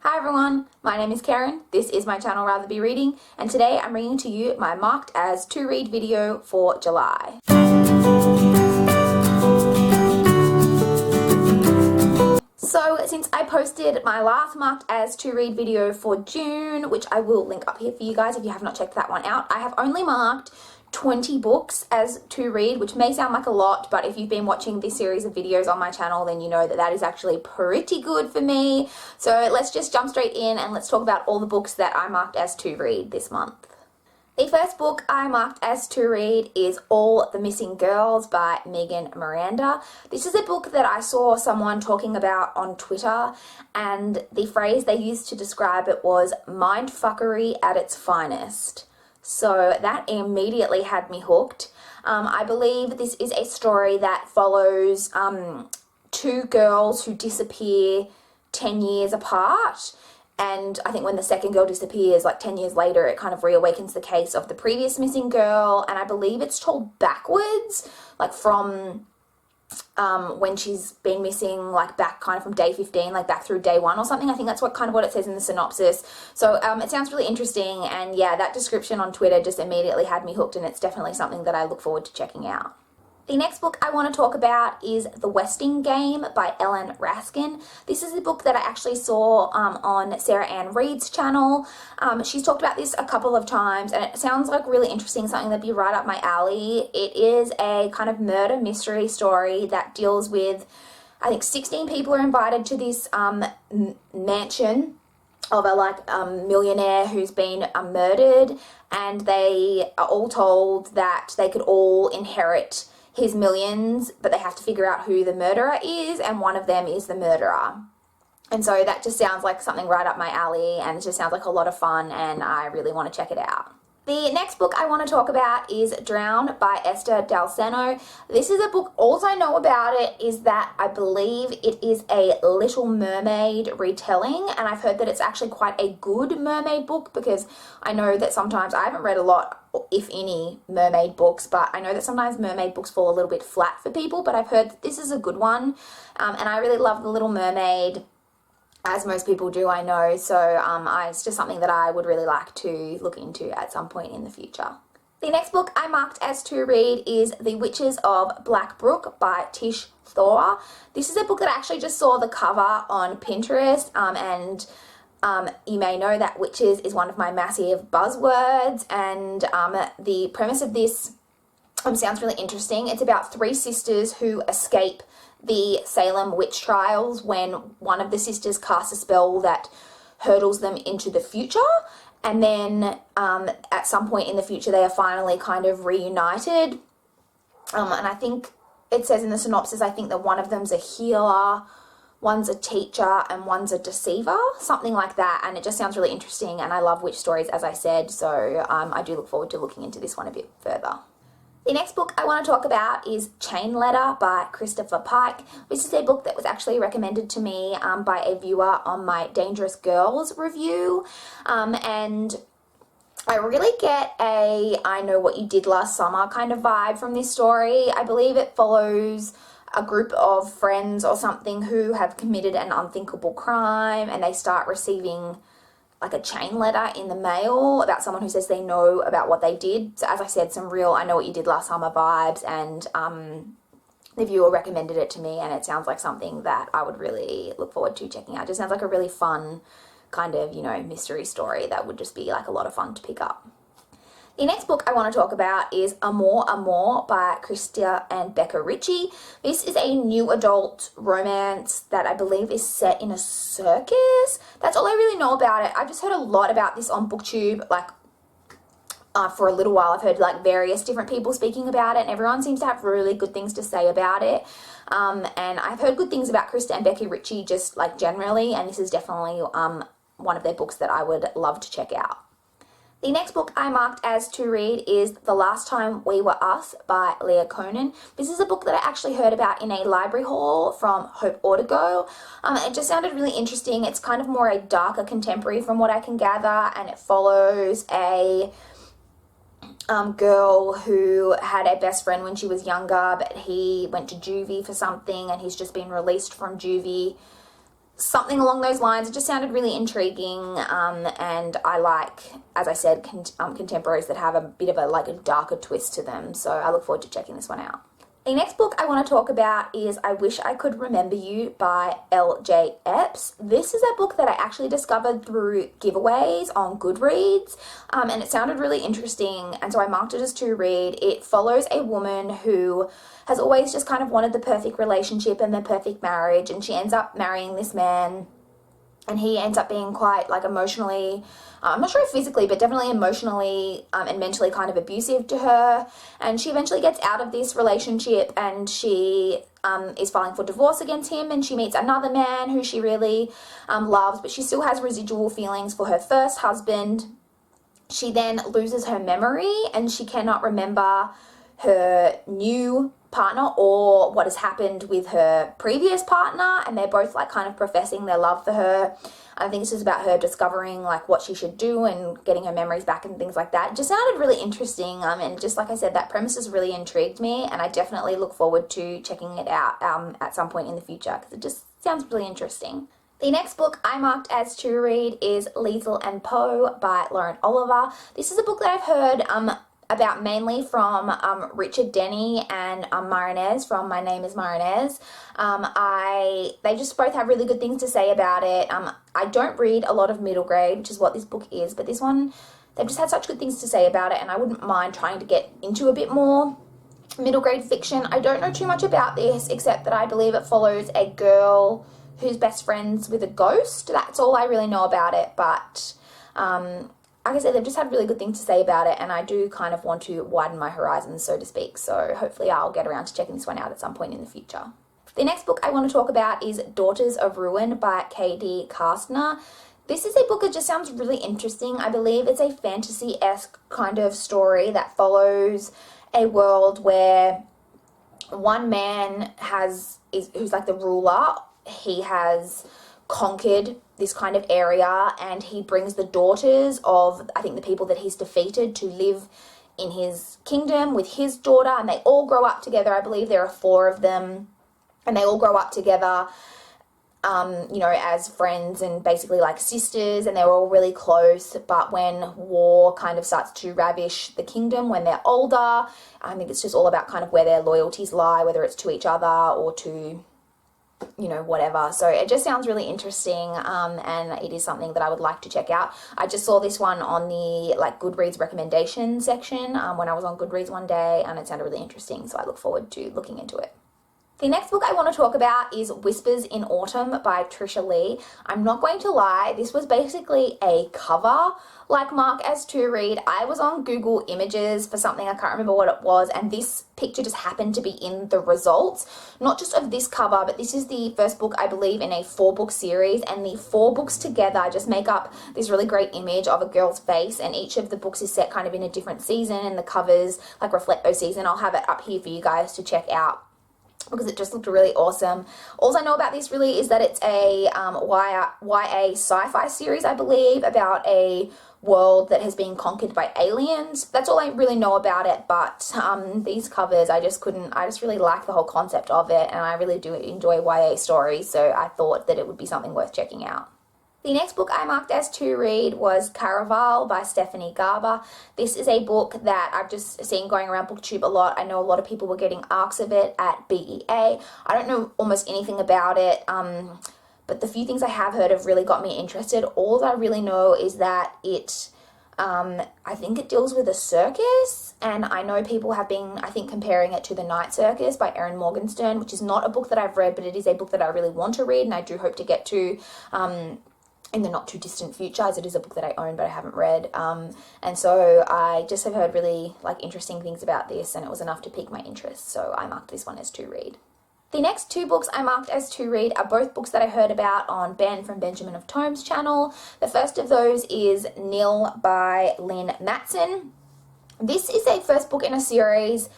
Hi everyone, my name is Karen, this is my channel RatherBeReading, and today I'm bringing to you my marked as to read video for July. So since I posted my last marked as to read video for June, which I will link up here for you guys if you have not checked that one out, I have only marked 20 books as to read, which may sound like a lot, but if you've been watching this series of videos on my channel, then you know that that is actually pretty good for me. So let's just jump straight in and let's talk about all the books that I marked as to read this month. The first book I marked as to read is All the Missing Girls by Megan Miranda. This is a book that I saw someone talking about on Twitter, and the phrase they used to describe it was mindfuckery at its finest. So that immediately had me hooked. I believe this is a story that follows two girls who disappear 10 years apart. And I think when the second girl disappears, like 10 years later, it kind of reawakens the case of the previous missing girl. And I believe it's told backwards, like from when she's been missing, like back kind of from day 15, like back through day 1 or something. I think that's what it says in the synopsis. So it sounds really interesting, and yeah, that description on Twitter just immediately had me hooked, and it's definitely something that I look forward to checking out. The next book I want to talk about is The Westing Game by Ellen Raskin. This is a book that I actually saw on Sarah Ann Reed's channel. She's talked about this a couple of times, and it sounds like really interesting, something that'd be right up my alley. It is a kind of murder mystery story that deals with, I think 16 people are invited to this mansion of a millionaire who's been murdered, and they are all told that they could all inherit his millions, but they have to figure out who the murderer is, and one of them is the murderer. And so that just sounds like something right up my alley, and it just sounds like a lot of fun, and I really want to check it out. The next book I want to talk about is Drown by Esther Dalseno. This is a book, all I know about it is that I believe it is a Little Mermaid retelling, and I've heard that it's actually quite a good mermaid book, because I know that sometimes, I haven't read a lot, if any, mermaid books, but I know that sometimes mermaid books fall a little bit flat for people, but I've heard that this is a good one, and I really love The Little Mermaid, as most people do, I know, so it's just something that I would really like to look into at some point in the future. The next book I marked as to read is The Witches of Black Brook by Tish Thor. This is a book that I actually just saw the cover on Pinterest, and you may know that witches is one of my massive buzzwords, and the premise of this sounds really interesting. It's about 3 sisters who escape the Salem witch trials when one of the sisters casts a spell that hurdles them into the future, and then at some point in the future they are finally kind of reunited, and I think it says in the synopsis, I think that one of them's a healer, one's a teacher, and one's a deceiver, something like that, and it just sounds really interesting, and I love witch stories, as I said, so I do look forward to looking into this one a bit further. The next book I want to talk about is Chain Letter by Christopher Pike. This is a book that was actually recommended to me by a viewer on my Dangerous Girls review, and I really get a I Know What You Did Last Summer kind of vibe from this story. I believe it follows a group of friends or something who have committed an unthinkable crime, and they start receiving like a chain letter in the mail about someone who says they know about what they did. So as I said, some real I Know What You Did Last Summer vibes, and the viewer recommended it to me, and it sounds like something that I would really look forward to checking out. It just sounds like a really fun kind of, mystery story that would just be like a lot of fun to pick up. The next book I want to talk about is Amour Amour by Krista and Becca Ritchie. This is a new adult romance that I believe is set in a circus. That's all I really know about it. I've just heard a lot about this on Booktube, for a little while. I've heard various different people speaking about it, and everyone seems to have really good things to say about it. And I've heard good things about Krista and Becca Ritchie just generally, and this is definitely one of their books that I would love to check out. The next book I marked as to read is The Last Time We Were Us by Leah Conan. This is a book that I actually heard about in a library haul from Hope Ortego. It just sounded really interesting. It's kind of more a darker contemporary from what I can gather, and it follows a girl who had a best friend when she was younger, but he went to juvie for something, and he's just been released from juvie something along those lines. It just sounded really intriguing, and I like, as I said, contemporaries that have a bit of a darker twist to them, so I look forward to checking this one out. The next book I want to talk about is I Wish I Could Remember You by L.J. Epps. This is a book that I actually discovered through giveaways on Goodreads, and it sounded really interesting, and so I marked it as to read. It follows a woman who has always just kind of wanted the perfect relationship and the perfect marriage, and she ends up marrying this man, and he ends up being quite emotionally, I'm not sure if physically, but definitely emotionally and mentally kind of abusive to her. And she eventually gets out of this relationship, and she is filing for divorce against him, and she meets another man who she really loves, but she still has residual feelings for her first husband. She then loses her memory, and she cannot remember her new partner or what has happened with her previous partner, and they're both kind of professing their love for her. I think it's just about her discovering what she should do and getting her memories back and things like that. It just sounded really interesting, and just like I said, that premise has really intrigued me, and I definitely look forward to checking it out at some point in the future, because it just sounds really interesting. The next book I marked as to read is Liesl and Poe by Lauren Oliver. This is a book that I've heard about mainly from Richard Denny and Myra Inez from My Name is Myra Inez. They just both have really good things to say about it. I don't read a lot of middle grade, which is what this book is, but this one, they've just had such good things to say about it, and I wouldn't mind trying to get into a bit more middle grade fiction. I don't know too much about this, except that I believe it follows a girl who's best friends with a ghost. That's all I really know about it, but like I said, they've just had really good things to say about it, and I do kind of want to widen my horizons, so to speak, so hopefully I'll get around to checking this one out at some point in the future. The next book I want to talk about is Daughters of Ruin by K.D. Kastner. This is a book that just sounds really interesting. I believe it's a fantasy-esque kind of story that follows a world where one man who's like the ruler. He has conquered this kind of area, and he brings the daughters of, I think, the people that he's defeated to live in his kingdom with his daughter, and they all grow up together. I believe there are 4 of them, and they all grow up together, as friends and basically like sisters, and they're all really close. But when war kind of starts to ravish the kingdom when they're older, I think it's just all about kind of where their loyalties lie, whether it's to each other or to whatever. So it just sounds really interesting, and it is something that I would like to check out. I just saw this one on the Goodreads recommendation section when I was on Goodreads one day, and it sounded really interesting, so I look forward to looking into it. The next book I want to talk about is Whispers in Autumn by Trisha Lee. I'm not going to lie, this was basically a cover mark as to read. I was on Google Images for something, I can't remember what it was, and this picture just happened to be in the results, not just of this cover, but this is the first book, I believe, in a 4-book series, and the 4 books together just make up this really great image of a girl's face, and each of the books is set kind of in a different season, and the covers reflect those seasons. I'll have it up here for you guys to check out, because it just looked really awesome. All I know about this really is that it's a YA sci-fi series, I believe, about a world that has been conquered by aliens. That's all I really know about it, but these covers, I just really like the whole concept of it, and I really do enjoy YA stories, so I thought that it would be something worth checking out. The next book I marked as to read was Caraval by Stephanie Garber. This is a book that I've just seen going around BookTube a lot. I know a lot of people were getting arcs of it at BEA. I don't know almost anything about it, but the few things I have heard have really got me interested. All I really know is that I think it deals with a circus, and I know people have been, I think, comparing it to The Night Circus by Erin Morgenstern, which is not a book that I've read, but it is a book that I really want to read, and I do hope to get to in the not too distant future, as it is a book that I own but I haven't read, and so I just have heard really interesting things about this, and it was enough to pique my interest, so I marked this one as to read. The next 2 books I marked as to read are both books that I heard about on Ben from Benjamin of Tomes channel. The first of those is Nil by Lynn Matson. This is a first book in a series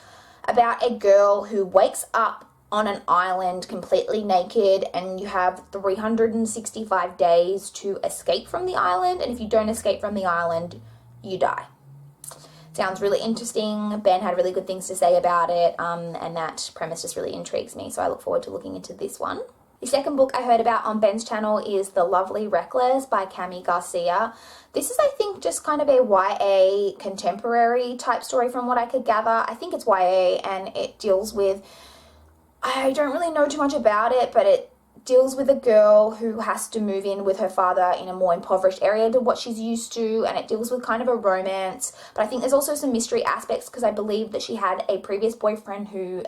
about a girl who wakes up on an island completely naked, and you have 365 days to escape from the island, and if you don't escape from the island, you die. Sounds really interesting. Ben had really good things to say about it, and that premise just really intrigues me, so I look forward to looking into this one. The second book I heard about on Ben's channel is The Lovely Reckless by Cami Garcia. This is, I think, just kind of a YA contemporary type story from what I could gather. I think it's YA, and it deals with, I don't really know too much about it, but it deals with a girl who has to move in with her father in a more impoverished area to what she's used to, and it deals with kind of a romance, but I think there's also some mystery aspects because I believe that she had a previous boyfriend who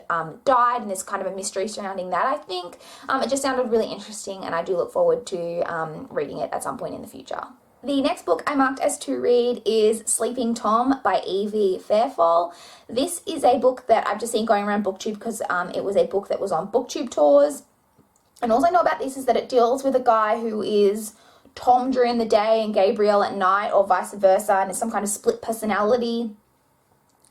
died, and there's kind of a mystery surrounding that, I think. It just sounded really interesting, and I do look forward to reading it at some point in the future. The next book I marked as to read is Sleeping Tom by Evie Fairfall. This is a book that I've just seen going around BookTube because it was a book that was on BookTube tours. And all I know about this is that it deals with a guy who is Tom during the day and Gabriel at night, or vice versa, and it's some kind of split personality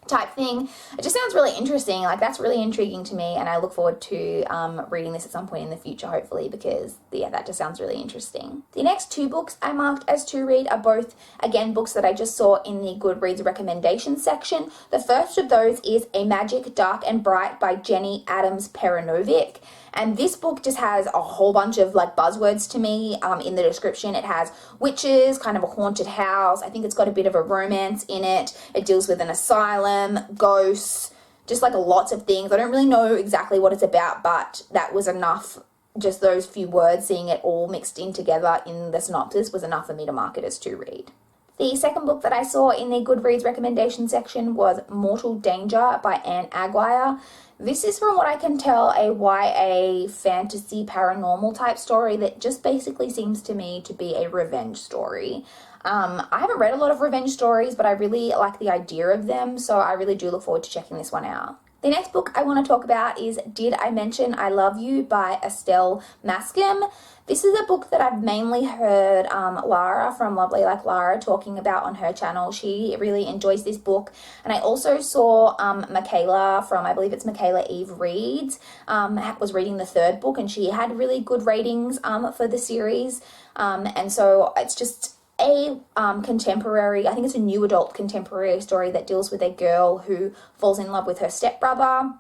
type thing. It just sounds really interesting. Like, that's really intriguing to me, and I look forward to reading this at some point in the future, hopefully, because yeah, that just sounds really interesting. The next two books I marked as to read are both, again, books that I just saw in the Goodreads recommendation section. The first of those is A Magic Dark and Bright by Jenny Adams Peranovic. And this book just has a whole bunch of like buzzwords to me in the description. It has witches, kind of a haunted house. I think it's got a bit of a romance in it. It deals with an asylum, ghosts, just like lots of things. I don't really know exactly what it's about, but that was enough. Just those few words, seeing it all mixed in together in the synopsis was enough for me to mark it as to read. The second book that I saw in the Goodreads recommendation section was Mortal Danger by Anne Aguirre. This is, from what I can tell, a YA fantasy paranormal type story that just basically seems to me to be a revenge story. I haven't read a lot of revenge stories, but I really like the idea of them, so I really do look forward to checking this one out. The next book I want to talk about is Did I Mention I Love You by Estelle Mascom. This is a book that I've mainly heard Lara from Lovely Like Lara talking about on her channel. She really enjoys this book. And I also saw Michaela from, I believe it's Michaela Eve Reads, was reading the third book, and she had really good ratings for the series. And so it's just a contemporary, I think it's a new adult contemporary story that deals with a girl who falls in love with her stepbrother.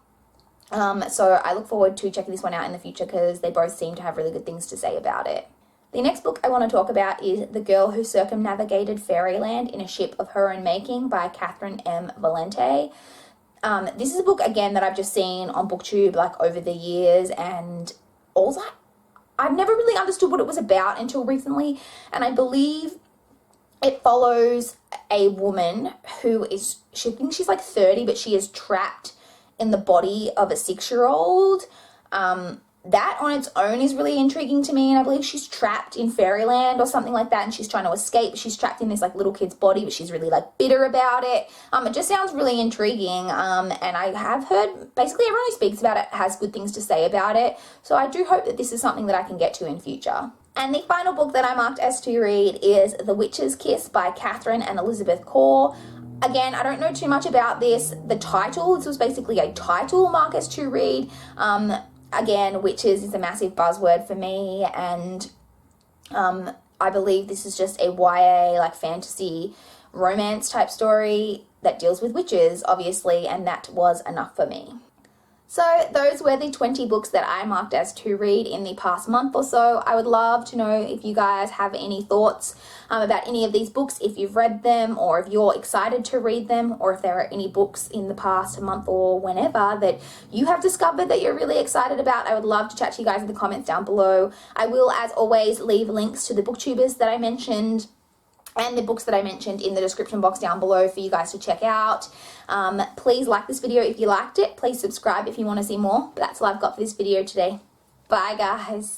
So I look forward to checking this one out in the future because they both seem to have really good things to say about it. The next book I want to talk about is The Girl Who Circumnavigated Fairyland in a Ship of Her Own Making by Catherine M. Valente. This is a book, again, that I've just seen on BookTube like over the years, and also I've never really understood what it was about until recently, and I believe it follows a woman who is, she thinks she's like 30, but she is trapped in the body of a 6-year-old. That on its own is really intriguing to me, and I believe she's trapped in fairyland or something like that, and she's trying to escape. She's trapped in this like little kid's body, but she's really like bitter about it. It just sounds really intriguing, and I have heard basically everyone who speaks about it has good things to say about it, so I do hope that this is something that I can get to in future. And the final book that I marked as to read is The Witch's Kiss by Catherine and Elizabeth Kaur. Again, I don't know too much about this. The title, this was basically a title mark as to read. Again, witches is a massive buzzword for me, and I believe this is just a YA, like fantasy romance type story that deals with witches, obviously, and that was enough for me. So those were the 20 books that I marked as to read in the past month or so. I would love to know if you guys have any thoughts about any of these books, if you've read them, or if you're excited to read them, or if there are any books in the past month or whenever that you have discovered that you're really excited about. I would love to chat to you guys in the comments down below. I will, as always, leave links to the booktubers that I mentioned and the books that I mentioned in the description box down below for you guys to check out. Please like this video if you liked it. Please subscribe if you want to see more. But that's all I've got for this video today. Bye, guys.